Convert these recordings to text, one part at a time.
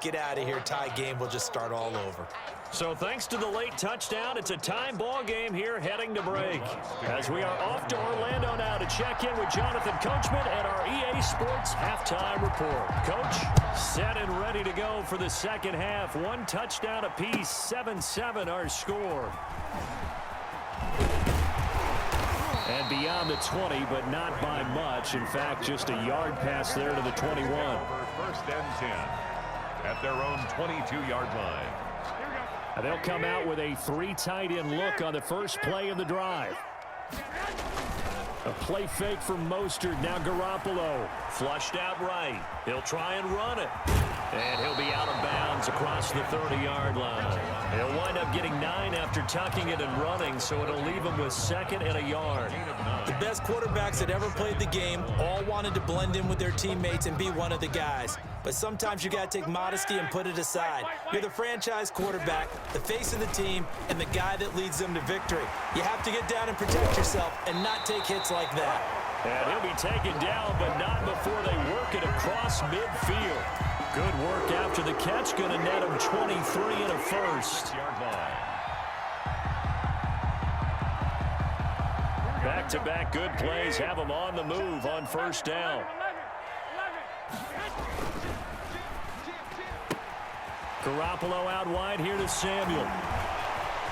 get out of here. Tie game will just start all over. So thanks to the late touchdown, it's a time ball game here heading to break. As we are off to Orlando now to check in with Jonathan Coachman and our EA Sports halftime report. Coach, set and ready to go for the second half. One touchdown apiece, 7-7 our score. And beyond the 20, but not by much. In fact, just a yard pass there to the 21. First and 10 at their own 22-yard line. And they'll come out with a three tight end look on the first play of the drive. A play fake from Mostert. Now Garoppolo. Flushed out right. He'll try and run it. And he'll be out of bounds across the 30-yard line. He'll wind up getting 9 after tucking it and running, so it'll leave him with second and a yard. The best quarterbacks that ever played the game all wanted to blend in with their teammates and be one of the guys. But sometimes you got to take modesty and put it aside. You're the franchise quarterback, the face of the team, and the guy that leads them to victory. You have to get down and protect yourself and not take hits like that. And he'll be taken down, but not before they work it across midfield. Good work after the catch. Going to net him 23 and a first. Back-to-back good plays have him on the move on first down. Garoppolo out wide here to Samuel.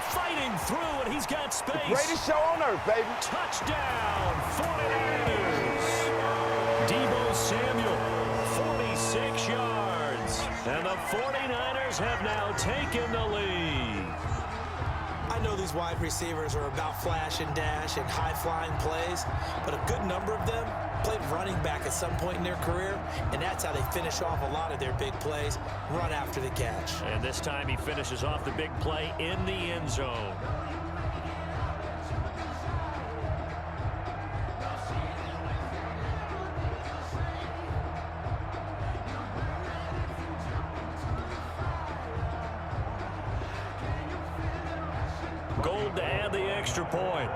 Fighting through, and he's got space. The greatest show on earth, baby. Touchdown, 49ers. Deebo Samuel, 46 yards. And the 49ers have now taken the lead. I know these wide receivers are about flash and dash and high-flying plays, but a good number of them played running back at some point in their career, and that's how they finish off a lot of their big plays, run after the catch. And this time he finishes off the big play in the end zone. Gold to add the extra point.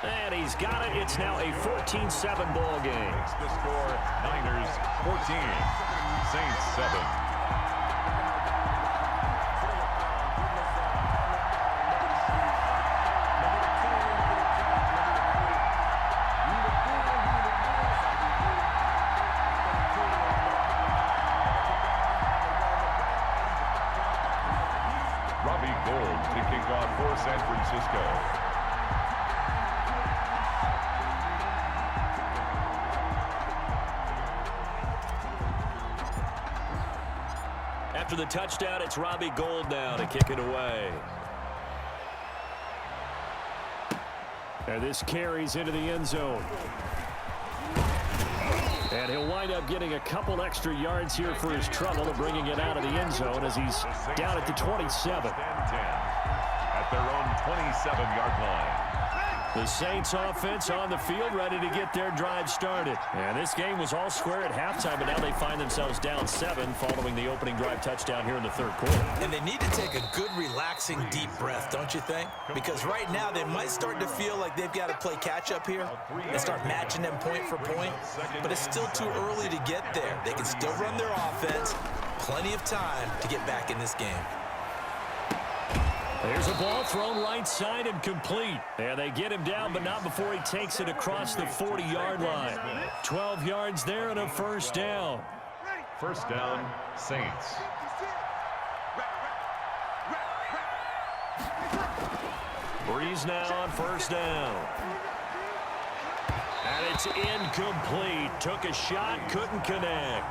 And he's got it. It's now a 14-7 ball game. Makes the score Niners 14, Saints 7. For San Francisco. After the touchdown, it's Robbie Gould now to kick it away. And this carries into the end zone. And he'll wind up getting a couple extra yards here for his trouble to bringing it out of the end zone as he's down at the 27. At their own 27-yard line. The Saints offense on the field ready to get their drive started. And this game was all square at halftime, but now they find themselves down 7 following the opening drive touchdown here in the third quarter. And they need to take a good, relaxing, deep breath, don't you think? Because right now they might start to feel like they've got to play catch-up here and start matching them point for point. But it's still too early to get there. They can still run their offense. Plenty of time to get back in this game. There's a ball thrown right side and complete. And they get him down, but not before he takes it across the 40-yard line. 12 yards there and a first down. First down, Saints. Breeze now on first down. And it's incomplete. Took a shot, couldn't connect.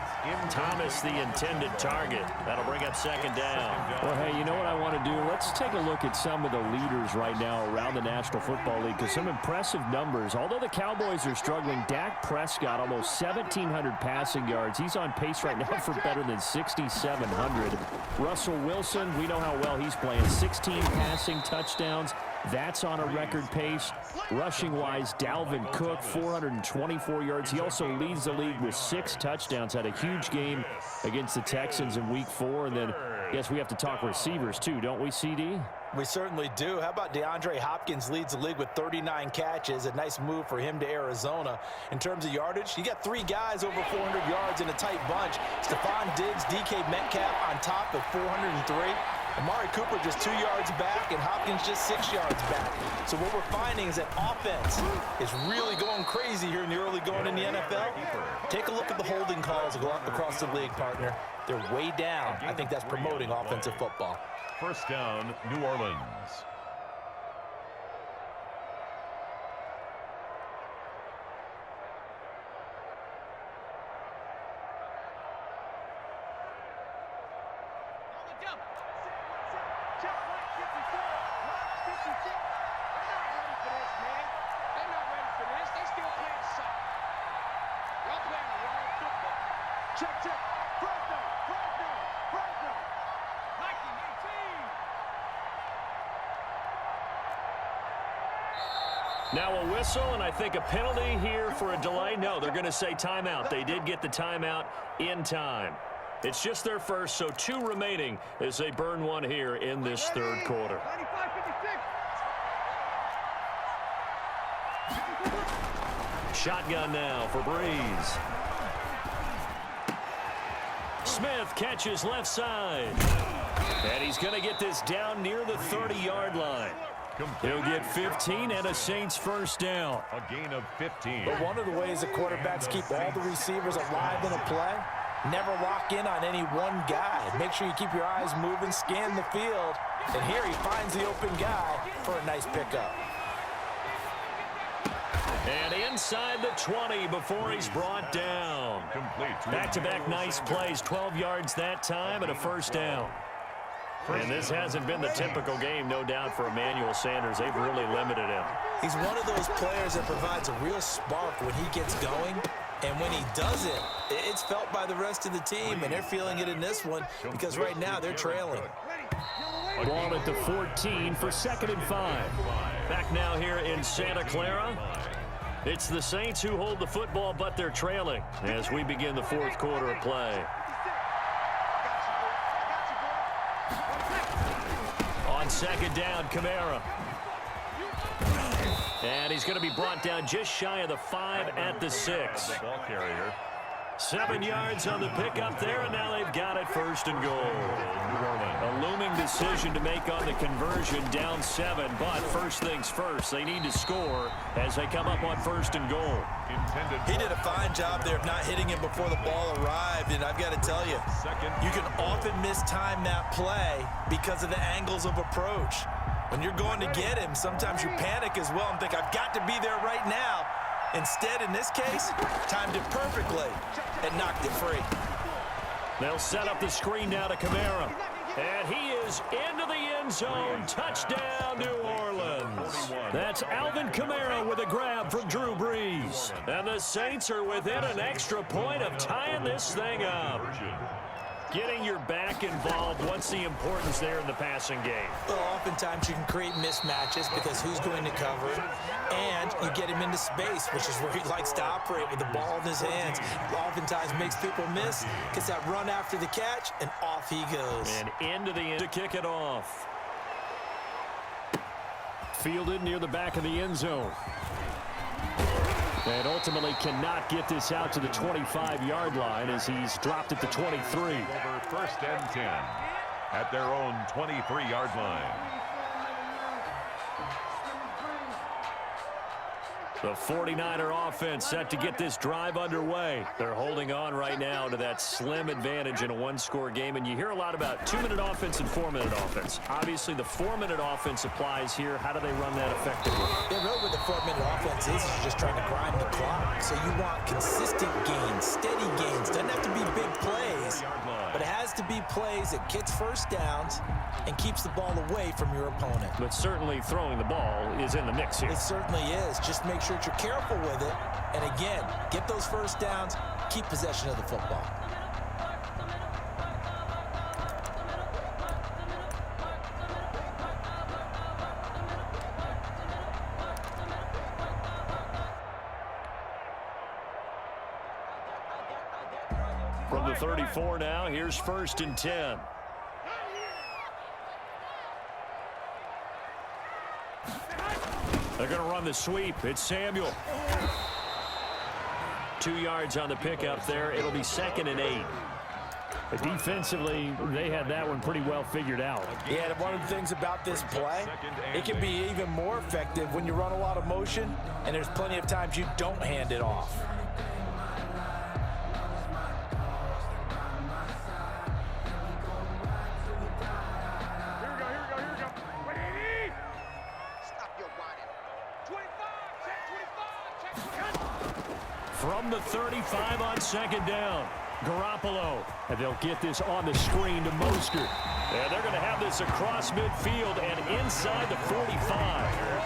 Thomas, the intended target. That'll bring up second down. Well, hey, you know what I want to do? Let's take a look at some of the leaders right now around the National Football League, because some impressive numbers. Although the Cowboys are struggling, Dak Prescott, almost 1,700 passing yards. He's on pace right now for better than 6,700. Russell Wilson, we know how well he's playing. 16 passing touchdowns. That's on a record pace. Rushing-wise, Dalvin Cook, 424 yards. He also leads the league with 6 touchdowns. Had a huge game against the Texans in Week 4. And then Guess we have to talk receivers too, don't we, CD? We certainly do. How about DeAndre Hopkins leads the league with 39 catches? A nice move for him to Arizona. In terms of yardage, you got 3 guys over 400 yards in a tight bunch. Stephon Diggs, DK Metcalf on top of 403. Amari Cooper just 2 yards back, and Hopkins just 6 yards back. So what we're finding is that offense is really going crazy here in the early going in the NFL. Take a look at the holding calls across the league, partner. They're way down. I think that's promoting offensive football. First down, New Orleans. Now a whistle, and I think a penalty here for a delay. No, they're going to say timeout. They did get the timeout in time. It's just their first, so 2 remaining as they burn one here in this third quarter. Shotgun now for Breeze. Smith catches left side. And he's going to get this down near the 30-yard line. He'll get 15 and a Saints first down. A gain of 15. But one of the ways that quarterbacks keep all the receivers alive in a play, never lock in on any one guy. Make sure you keep your eyes moving, scan the field. And here he finds the open guy for a nice pickup. And inside the 20 before he's brought down. Back-to-back nice plays, 12 yards that time and a first down. And this hasn't been the typical game, no doubt, for Emmanuel Sanders. They've really limited him. He's one of those players that provides a real spark when he gets going. And when he does it, it's felt by the rest of the team, and they're feeling it in this one because right now they're trailing. Ball at the 14 for 2nd and 5. Back now here in Santa Clara. It's the Saints who hold the football, but they're trailing as we begin the fourth quarter of play. On 2nd down, Kamara. And he's going to be brought down just shy of the 5 at the 6. Ball carrier. 7 yards on the pickup there, and now they've got it 1st and goal. A looming decision to make on the conversion, down 7, but first things first, they need to score as they come up on 1st and goal. He did a fine job there of not hitting him before the ball arrived, and I've got to tell you, you can often mistime that play because of the angles of approach. When you're going to get him, sometimes you panic as well and think, I've got to be there right now. Instead, in this case, timed it perfectly and knocked it free. They'll set up the screen now to Kamara. And he is into the end zone. Touchdown, New Orleans. That's Alvin Kamara with a grab from Drew Brees. And the Saints are within an extra point of tying this thing up. Getting your back involved, what's the importance there in the passing game? Well, oftentimes you can create mismatches because who's going to cover it, and you get him into space, which is where he likes to operate with the ball in his hands. Oftentimes makes people miss, gets that run after the catch, and off he goes. And into the end to kick it off. Fielded near the back of the end zone. And ultimately cannot get this out to the 25-yard line as he's dropped at the 23. Over 1st and 10 at their own 23-yard line. The 49er offense set to get this drive underway. They're holding on right now to that slim advantage in a one-score game. And you hear a lot about 2-minute offense and 4-minute offense. Obviously, the 4-minute offense applies here. How do they run that effectively? Yeah, really what the 4-minute offense is you're just trying to grind the clock. So you want consistent gains, steady gains. Doesn't have to be big plays, but it has to be plays that gets first downs and keeps the ball away from your opponent. But certainly throwing the ball is in the mix here. It certainly is. Just make sure that you're careful with it. And again, get those first downs, keep possession of the football. From the 34 now, here's 1st and 10. on the sweep. It's Samuel. 2 yards on the pickup there. It'll be 2nd and 8. But defensively, they had that one pretty well figured out. Yeah, one of the things about this play, it can be even more effective when you run a lot of motion, and there's plenty of times you don't hand it off. From the 35 on 2nd down. Garoppolo. And they'll get this on the screen to Mostert. And they're going to have this across midfield and inside the 45.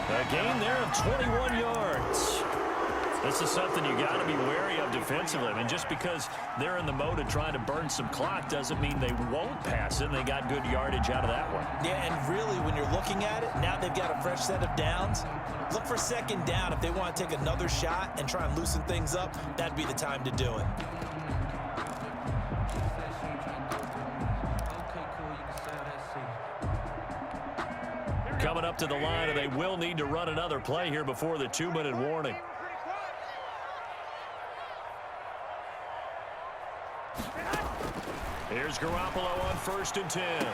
A gain there of 21 yards. This is something you got to be wary of defensively. I mean, just because they're in the mode of trying to burn some clock doesn't mean they won't pass it. And they got good yardage out of that one. Yeah, and really, when you're looking at it, now they've got a fresh set of downs. Look for 2nd down. If they want to take another shot and try and loosen things up, that'd be the time to do it. Coming up to the line, and they will need to run another play here before the 2-minute warning. Here's Garoppolo on 1st and 10.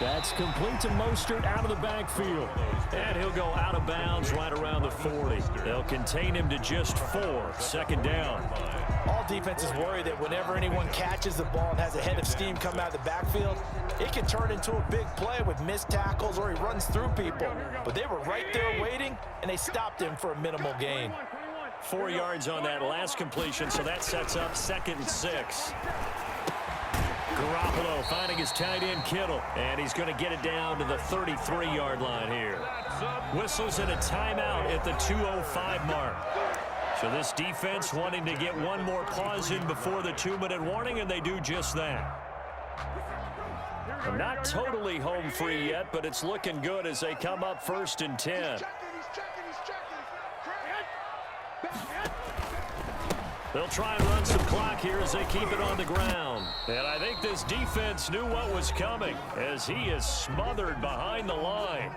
That's complete to Mostert out of the backfield. And he'll go out of bounds right around the 40. They'll contain him to just 4. 2nd down. All defenses worry that whenever anyone catches the ball and has a head of steam come out of the backfield, it can turn into a big play with missed tackles or he runs through people. But they were right there waiting, and they stopped him for a minimal gain. 4 yards on that last completion, so that sets up 2nd and 6. Garoppolo finding his tight end Kittle, and he's going to get it down to the 33-yard line here. Whistles in a timeout at the 2:05 mark. So this defense wanting to get one more pause in before the 2-minute warning, and they do just that. Not totally home free yet, but it's looking good as they come up 1st and 10. They'll try and run some clock here as they keep it on the ground. And I think this defense knew what was coming as he is smothered behind the line.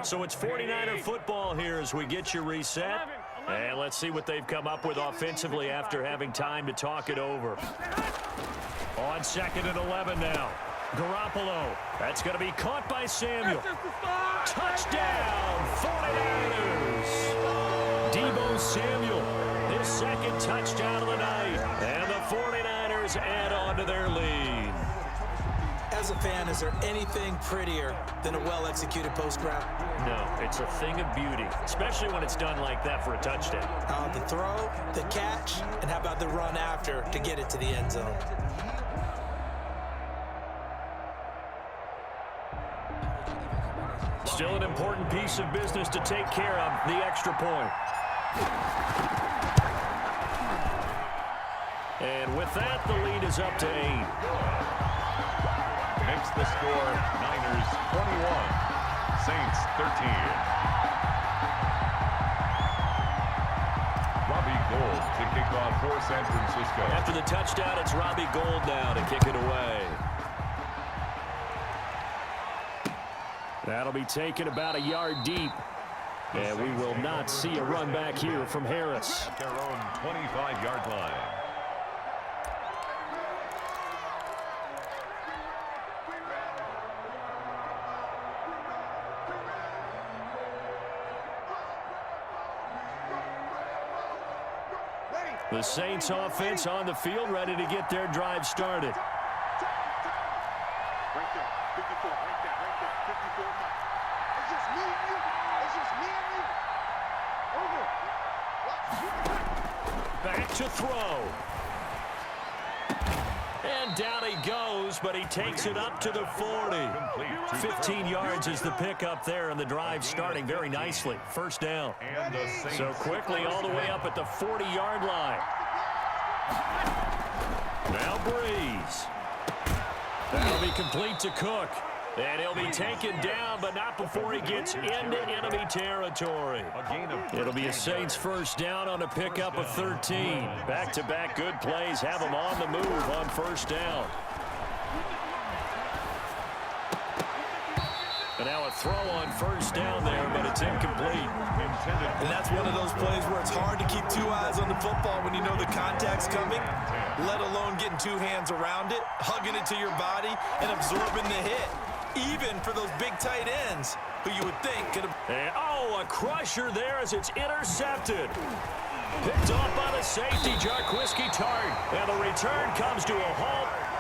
So it's 49er football here as we get you reset. And let's see what they've come up with offensively after having time to talk it over. On 2nd and 11 now. Garoppolo. That's going to be caught by Samuel. Touchdown, 49ers. Deebo Samuel, his 2nd touchdown of the night. And the 49ers add on to their lead. As a fan, is there anything prettier than a well-executed post route? No, it's a thing of beauty, especially when it's done like that for a touchdown. The throw, the catch, and how about the run after to get it to the end zone? Still an important piece of business to take care of, the extra point. And with that, the lead is up to 8. Makes the score Niners 21, Saints 13. Robbie Gould to kick off for San Francisco. After the touchdown, it's Robbie Gould now to kick it away. That'll be taken about a yard deep. And we will not see a run back here from Harris. At their own 25-yard line. The Saints offense on the field, ready to get their drive started. Right there, 54, right there, 54. It's just me and you. It's just me and you. Over. Back to throw. And down he goes, but he takes it up to the 40. 15 yards is the pickup there, and the drive starting very nicely. 1st down. So quickly all the way up at the 40-yard line. Now Breeze. That'll be complete to Cook. And he'll be taken down, but not before he gets into enemy territory. It'll be a Saints first down on a pickup of 13. Back-to-back good plays have them on the move on first down. And now a throw on first down there, but it's incomplete. And that's one of those plays where it's hard to keep two eyes on the football when you know the contact's coming, let alone getting two hands around it, hugging it to your body, and absorbing the hit, even for those big tight ends who you would think could have... Oh, a crusher there as it's intercepted. Picked off by the safety, Jarquiski Tart. And the return comes to a halt